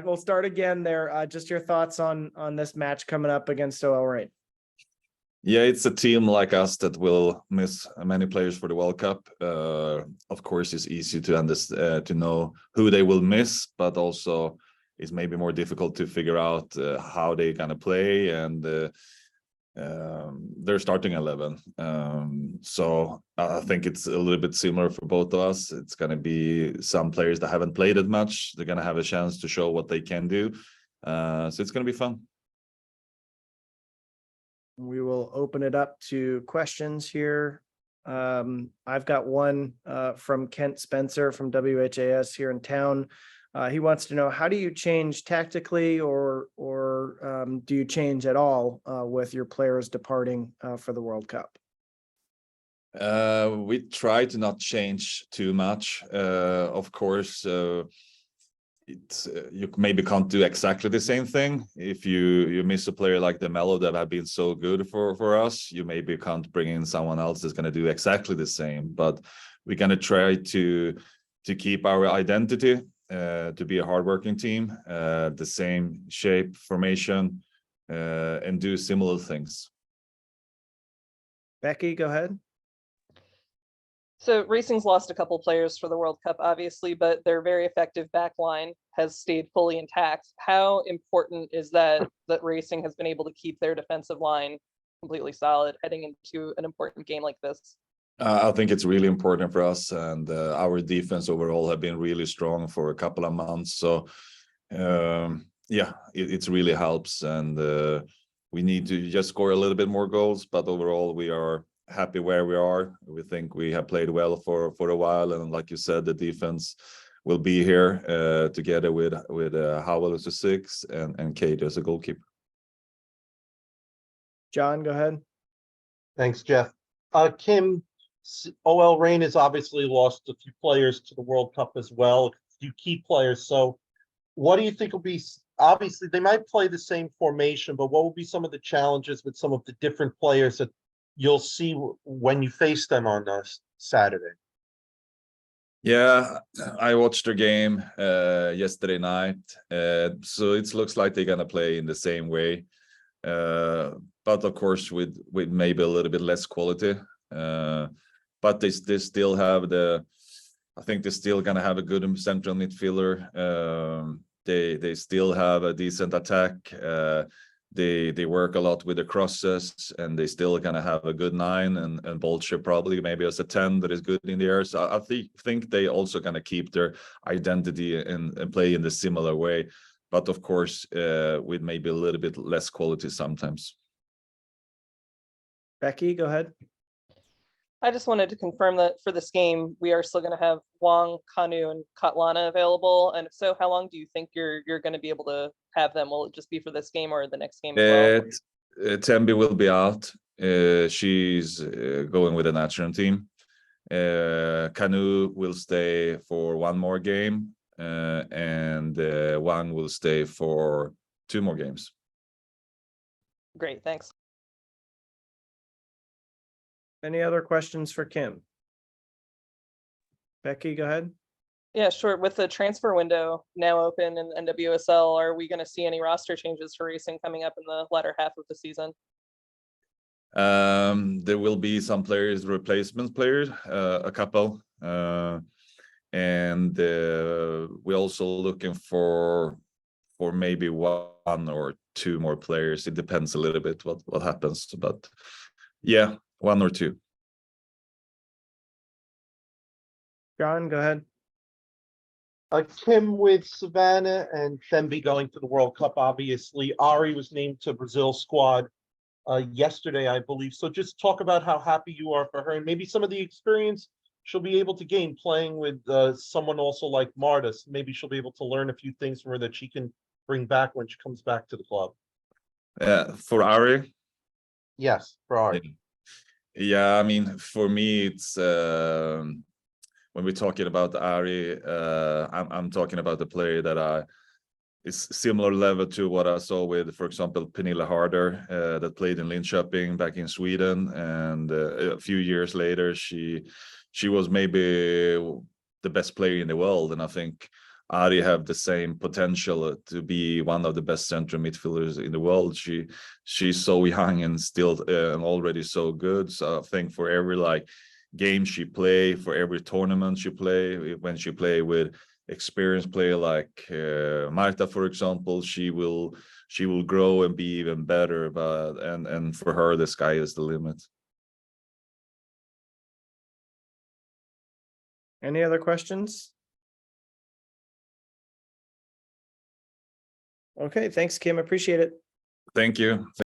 We'll start again there. Just your thoughts on this match coming up against OL Reign. Yeah, it's a team like us that will miss many players for the World Cup. Of course, it's easy to understand, to know who they will miss, but also it's maybe more difficult to figure out how they're gonna play and their starting 11. So I think it's a little bit similar for both of us. It's gonna be some players that haven't played it much. They're gonna have a chance to show what they can do. So it's gonna be fun. We will open it up to questions here. I've got one from Kent Spencer from WHAS here in town. He wants to know, how do you change tactically or do you change at all with your players departing for the World Cup? We try to not change too much. Of course, you maybe can't do exactly the same thing. If you miss a player like the Mello that have been so good for us, you maybe can't bring in someone else that's going to do exactly the same. But we're going to try to keep our identity, to be a hardworking team, the same shape, formation, and do similar things. Becky, go ahead. So Racing's lost a couple players for the World Cup, obviously, but their very effective back line has stayed fully intact. How important is that Racing has been able to keep their defensive line completely solid heading into an important game like this? I think it's really important for us, and our defense overall have been really strong for a couple of months. So yeah, it really helps, and we need to just score a little bit more goals. But overall, we are happy where we are. We think we have played well for a while, and like you said, the defense will be here together with Howell as a 6 and Cade as a goalkeeper. John, go ahead. Thanks, Jeff. Kim, OL Reign has obviously lost a few players to the World Cup as well, a few key players. So what do you think will be, obviously they might play the same formation, but what will be some of the challenges with some of the different players that you'll see when you face them on Saturday? Yeah, I watched their game yesterday night. So it looks like they're gonna play in the same way, but of course with maybe a little bit less quality. But they still have I think they're still gonna have a good central midfielder. They still have a decent attack. They work a lot with the crosses, and they still gonna have a good 9 and Bolcher probably maybe as a 10 that is good in the air. So I think they also gonna keep their identity and play in the similar way, but of course with maybe a little bit less quality sometimes. Becky, go ahead. I just wanted to confirm that for this game, we are still going to have Wong, Kanu, and Katlana available. And if so, how long do you think you're going to be able to have them? Will it just be for this game or the next game as well? Tembi will be out. She's going with the national team. Kanu will stay for one more game, and Wang will stay for 2 more games. Great, thanks. Any other questions for Kim? Becky, go ahead. Yeah, sure. With the transfer window now open in NWSL, are we going to see any roster changes for Racing coming up in the latter half of the season? There will be some players, replacement players, a couple, and we're also looking for maybe 1 or 2 more players. It depends a little bit what happens, but yeah, 1 or 2. John, go ahead. Kim, with Savannah and Thembi going to the World Cup, obviously Ari was named to Brazil squad yesterday, I believe. So just talk about how happy you are for her, and maybe some of the experience she'll be able to gain playing with someone also like Martis. Maybe she'll be able to learn a few things from her that she can bring back when she comes back to the club. For Ari? Yes, for Ari. Yeah, I mean, for me, it's when we're talking about Ari, I'm talking about the player that is similar level to what I saw with, for example, Pernilla Harder, that played in Linköping back in Sweden, and a few years later, she was maybe the best player in the world, and I think Ari have the same potential to be one of the best central midfielders in the world. She's so young and still already so good. So I think for every like game she play, for every tournament she play, when she play with experienced player like Marta, for example, she will grow and be even better. But and for her, the sky is the limit. Any other questions? Okay, thanks, Kim. Appreciate it. Thank you.